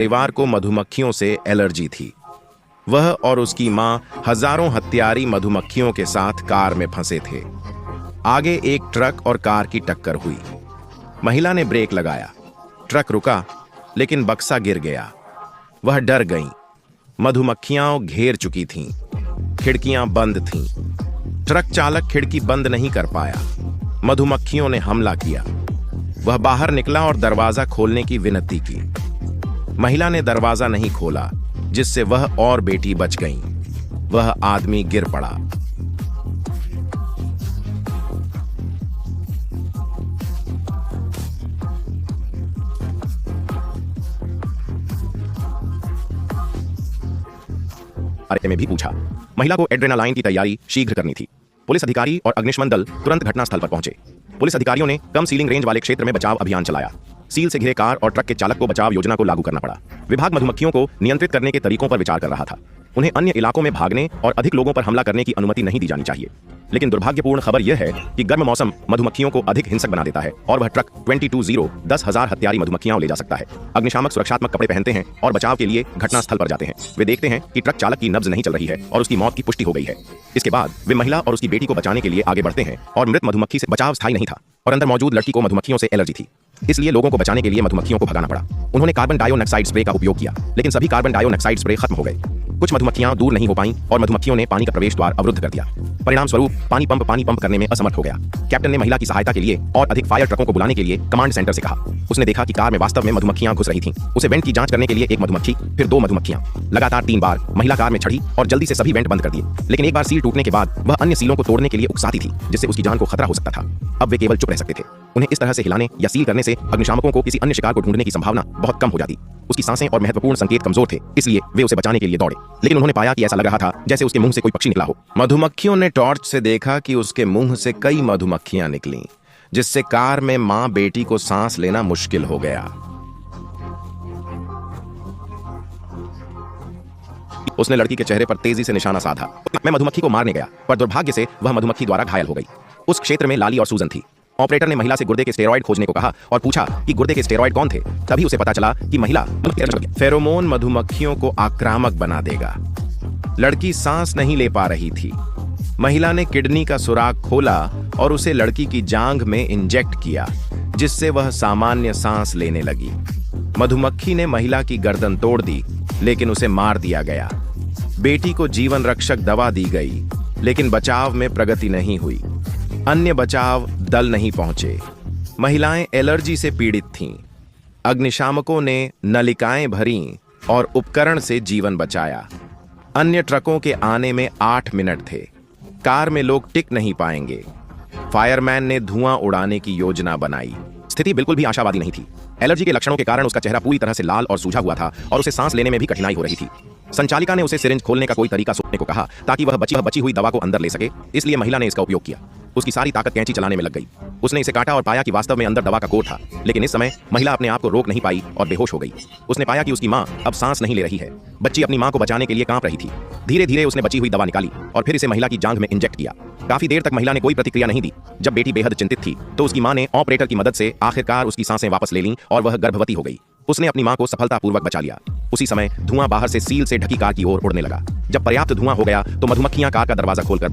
परिवार को मधुमक्खियों से एलर्जी थी। वह और उसकी मां हजारों हत्यारी मधुमक्खियों के साथ कार में फंसे थे। आगे एक ट्रक और कार की टक्कर हुई। महिला ने ब्रेक लगाया, ट्रक रुका, लेकिन बक्सा गिर गया। वह डर गईं। मधुमक्खियां घेर चुकी थीं। खिड़कियां बंद थीं। ट्रक चालक खिड़की बंद नहीं कर पाया। मधुमक्खियों ने हमला किया। वह बाहर निकला और दरवाजा खोलने की विनती की। महिला ने दरवाजा नहीं खोला, जिससे वह और बेटी बच गईं। वह आदमी गिर पड़ा। में भी पूछा। महिला को एड्रेनालाइन की तैयारी शीघ्र करनी थी। पुलिस अधिकारी और अग्निशमन दल तुरंत घटनास्थल पर पहुंचे। पुलिस अधिकारियों ने कम सीलिंग रेंज वाले क्षेत्र में बचाव अभियान चलाया। सील से घिरे कार और ट्रक के चालक को बचाव योजना को लागू करना पड़ा। विभाग मधुमक्खियों को नियंत्रित करने के तरीकों पर विचार कर रहा था। उन्हें अन्य इलाकों में भागने और अधिक लोगों पर हमला करने की अनुमति नहीं दी जानी चाहिए। लेकिन दुर्भाग्यपूर्ण खबर यह है कि गर्म मौसम मधुमक्खियों को अधिक हिंसक बना देता है और वह ट्रक 22-0 10,000 हत्यारी मधुमक्खियां ले जा सकता है। अग्निशामक सुरक्षात्मक कपड़े पहनते हैं और बचाव के लिए घटनास्थल पर जाते हैं। वे देखते हैं कि ट्रक चालक की नब्ज नहीं चल रही है और उसकी मौत की पुष्टि हो गई है। इसके बाद वे महिला और उसकी बेटी को बचाने के लिए आगे बढ़ते हैं और मृत मधुमक्खी से बचाव स्थायी नहीं था और अंदर मौजूद लड़की को मधुमक्खियों से एलर्जी थी। इसलिए लोगों को बचाने के लिए मधुमक्खियों को भगाना पड़ा। उन्होंने कार्बन डाइऑक्साइड स्प्रे का उपयोग किया, लेकिन सभी कार्बन डाइऑक्साइड स्प्रे खत्म हो गए। कुछ मधुमक्खियां दूर नहीं हो पाईं और मधुमक्खियों ने पानी का प्रवेश द्वार अवरुद्ध कर दिया। परिणाम स्वरूप पानी पंप करने में असमर्थ हो गया। कैप्टन ने महिला की सहायता के लिए और अधिक फायर ट्रकों को बुलाने के लिए कमांड सेंटर से कहा। उसने देखा कि कार में वास्तव में मधुमक्खियां घुस रही थीं। उसे वेंट की जांच करने के लिए एक मधुमक्खी, फिर 2 मधुमक्खियां। लगातार 3 बार महिला कार में चढ़ी और जल्दी से सभी वेंट बंद कर दिए। लेकिन एक बार सील टूटने के बाद वह अन्य सीलों को तोड़ने के लिए उकसाती थी, जिससे उसकी जान को खतरा हो सकता था। अब वे केवल चुप रह सकते थे। उन्हें इस तरह से हिलाने या सील करने से अग्निशामकों को किसी अन्य शिकार को ढूंढने की संभावना बहुत कम हो जाती। उसकी सांसें और महत्वपूर्ण संकेत कमजोर थे, इसलिए वे उसे बचाने के लिए दौड़े। लेकिन उन्होंने पाया कि ऐसा लग रहा था जैसे उसके मुंह से कोई पक्षी निकला हो। मधुमक्खियों ने टॉर्च से देखा कि उसके मुंह से कई मधुमक्खियां निकलीं, जिससे कार में मां बेटी को सांस लेना मुश्किल हो गया। उसने लड़की के चेहरे पर तेजी से निशाना साधा। मैं मधुमक्खी को मारने गया, पर दुर्भाग्य से वह मधुमक्खी द्वारा घायल हो गई। उस क्षेत्र में लाली और सूजन थी। ऑपरेटर ने महिला से गुर्दे के स्टेरॉइड खोजने को कहा और पूछा कि गुर्दे के स्टेरॉइड कौन थे। तभी उसे पता चला कि महिला फेरोमोन मधुमक्खियों को आक्रामक बना देगा। लड़की सांस नहीं ले पा रही थी। महिला ने किडनी का सुराग खोला और उसे लड़की की जांघ में इंजेक्ट किया, जिससे वह सामान्य सांस लेने लगी। मधुमक्खी ने महिला की गर्दन तोड़ दी, लेकिन उसे मार दिया गया। बेटी को जीवन रक्षक दवा दी गई, लेकिन बचाव में प्रगति नहीं हुई। अन्य बचाव दल नहीं पहुंचे। महिलाएं एलर्जी से पीड़ित थीं। अग्निशामकों ने नलिकाएं भरीं और उपकरण से जीवन बचाया। अन्य ट्रकों के आने में 8 मिनट थे। कार में लोग टिक नहीं पाएंगे। फायरमैन ने धुआं उड़ाने की योजना बनाई। स्थिति बिल्कुल भी आशावादी नहीं थी। एलर्जी के लक्षणों के कारण उसका चेहरा पूरी तरह से लाल और सूझा हुआ था और उसे सांस लेने में भी कठिनाई हो रही थी। संचालिका ने उसे सिरिंज खोलने का कोई तरीका सोचने को कहा ताकि वह बची हुई दवा को अंदर ले सके। इसलिए महिला ने इसका उपयोग किया। उसकी सारी ताकत कैंची चलाने में लग गई। उसने इसे काटा और पाया कि वास्तव में अंदर दवा का कोर था। लेकिन इस समय महिला अपने आप को रोक नहीं पाई और बेहोश हो गई। उसने पाया कि उसकी मां अब सांस नहीं ले रही है। बच्ची अपनी मां को बचाने के लिए कांप रही थी। धीरे धीरे उसने बची हुई दवा निकाली और फिर इसे महिला की जांघ में इंजेक्ट किया। काफी देर तक महिला ने कोई प्रतिक्रिया नहीं दी। जब बेटी बेहद चिंतित थी तो उसकी मां ने ऑपरेटर की मदद से आखिरकार उसकी सांसें वापस ले लीं और वह गर्भवती हो गई। उसने अपनी मां को सफलतापूर्वक बचा लिया। उसी समय धुआं बाहर से सील से ढकी कार की ओर उड़ने लगा। जब पर्याप्त धुआं हो गया तो मधुमक्खियां कार का दरवाजा खोलकर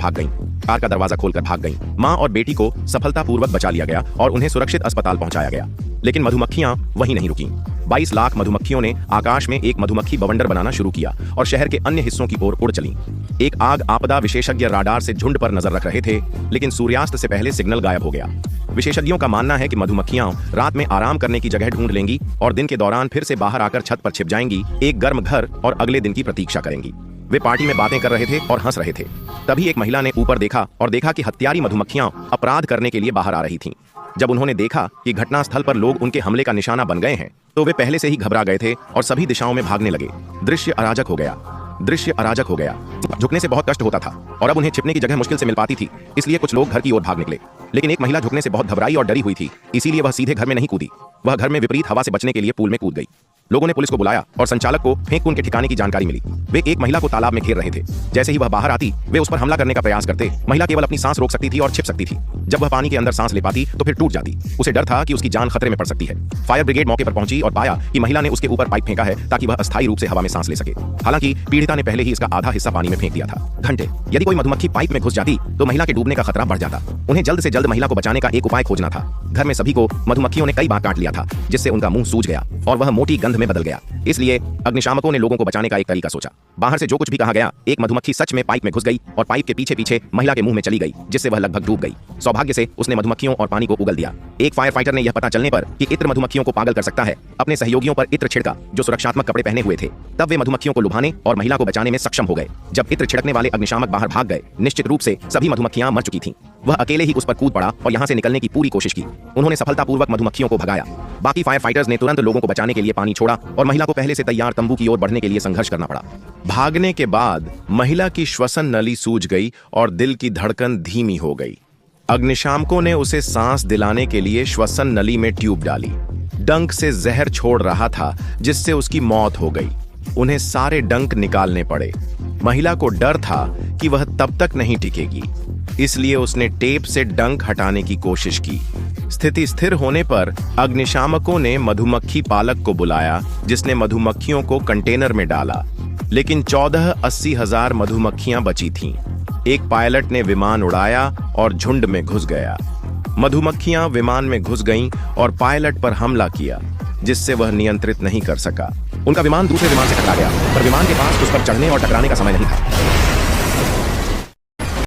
भाग गईं। मां और बेटी को सफलतापूर्वक बचा लिया गया और उन्हें सुरक्षित अस्पताल पहुंचाया गया। लेकिन मधुमक्खियां वहीं नहीं रुकीं। 22 लाख मधुमक्खियों ने आकाश में एक मधुमक्खी बवंडर बनाना शुरू किया और शहर के अन्य हिस्सों की ओर उड़ चलीं। एक आग आपदा विशेषज्ञ राडार से झुंड पर नजर रख रहे थे, लेकिन सूर्यास्त से पहले सिग्नल गायब हो गया। विशेषज्ञों का मानना है कि मधुमक्खियां रात में आराम करने की जगह ढूंढ लेंगी और दिन के दौरान फिर से बाहर आकर छत पर छिप जाएंगी, एक गर्म घर और अगले दिन की प्रतीक्षा करेंगी। वे पार्टी में बातें कर रहे थे और हंस रहे थे। तभी एक महिला ने ऊपर देखा और देखा कि हत्यारी मधुमक्खियां अपराध करने के लिए बाहर आ रही थीं। जब उन्होंने देखा कि घटनास्थल पर लोग उनके हमले का निशाना बन गए हैं, तो वे पहले से ही घबरा गए थे और सभी दिशाओं में भागने लगे। दृश्य अराजक हो गया। झुकने से बहुत कष्ट होता था और अब उन्हें छिपने की जगह मुश्किल से मिल पाती थी, इसलिए कुछ लोग घर की ओर भाग निकले। लेकिन एक महिला झुकने से बहुत घबराई और डरी हुई थी, इसीलिए वह सीधे घर में नहीं कूदी। वह घर में विपरीत हवा से बचने के लिए पूल में कूद गई। लोगों ने पुलिस को बुलाया और संचालक को फेंककुन के ठिकाने की जानकारी मिली। वे एक महिला को तालाब में घेर रहे थे। जैसे ही वह बाहर आती वे उस पर हमला करने का प्रयास करते। महिला केवल अपनी सांस रोक सकती थी और छिप सकती थी। जब वह पानी के अंदर सांस ले पाती तो फिर टूट जाती। उसे डर था कि उसकी जान खतरे में पड़ सकती है। फायर ब्रिगेड मौके पर पहुंची और पाया कि महिला ने उसके ऊपर पाइप फेंका है ताकि वह अस्थायी रूप से हवा में सांस ले सके। हालांकि पीड़िता ने पहले ही इसका आधा हिस्सा पानी में फेंक दिया था। घंटे यदि कोई मधुमक्खी पाइप में घुस जाती तो महिला के डूबने का खतरा बढ़ जाता। उन्हें जल्द से जल्द महिला को बचाने का एक उपाय खोजना था। घर में सभी को मधुमक्खियों ने कई बार काट लिया था, जिससे उनका मुंह सूज गया और वह मोटी गंध में बदल गया। इसलिए अग्निशामकों ने लोगों को बचाने का एक तरीका सोचा। बाहर से जो कुछ भी कहा गया, एक मधुमक्खी सच में पाइप में घुस गई और पाइप के पीछे पीछे महिला के मुंह में चली गई, जिससे वह लगभग डूब गई। सौभाग्य से उसने मधुमक्खियों और पानी को उगल दिया। एक फायर फाइटर ने यह पता चलने पर कि इत्र मधुमक्खियों को पागल कर सकता है, अपने सहयोगियों पर इत्र छिड़का जो सुरक्षात्मक कपड़े पहने हुए थे। तब वे मधुमक्खियों को लुभाने और महिला को बचाने में सक्षम हो गए। जब इत्र छिड़कने वाले अग्निशामक बाहर भाग गए, निश्चित रूप से सभी मधुमक्खियां मर चुकी थीं। वह अकेले ही उस पर कूद पड़ा और यहां से निकलने की पूरी कोशिश की। उन्होंने सफलतापूर्वक मधुमक्खियों को भगाया। बाकी फायर फाइटर्स ने तुरंत लोगों को बचाने के लिए पानी छोड़ा और महिला को पहले से तैयार तंबू की ओर बढ़ने के लिए संघर्ष करना पड़ा। भागने के बाद महिला की श्वसन नली सूज गई और दिल की धड़कन धीमी हो गई। अग्निशामकों ने उसे सांस दिलाने के लिए श्वसन नली में ट्यूब डाली। डंक से जहर छोड़ रहा था, जिससे उसकी मौत हो गई। उन्हें सारे डंक निकालने पड़े। महिला को डर था कि वह तब तक नहीं टिकेगी, इसलिए उसने टेप से डंक हटाने की कोशिश की। स्थिति स्थिर होने पर अग्निशामकों ने मधुमक्खी पालक को बुलाया, जिसने मधुमक्खियों को कंटेनर में डाला। लेकिन 14-80 मधुमक्खियां बची थीं। एक पायलट ने विमान उड़ाया और झुंड में घुस गया। मधुमक्खियां विमान में घुस गईं और पायलट पर हमला किया, जिससे वह नियंत्रित नहीं कर सका। उनका विमान दूसरे विमान से टकरा गया, पर विमान के पास उस पर चढ़ने और टकराने का समय नहीं था।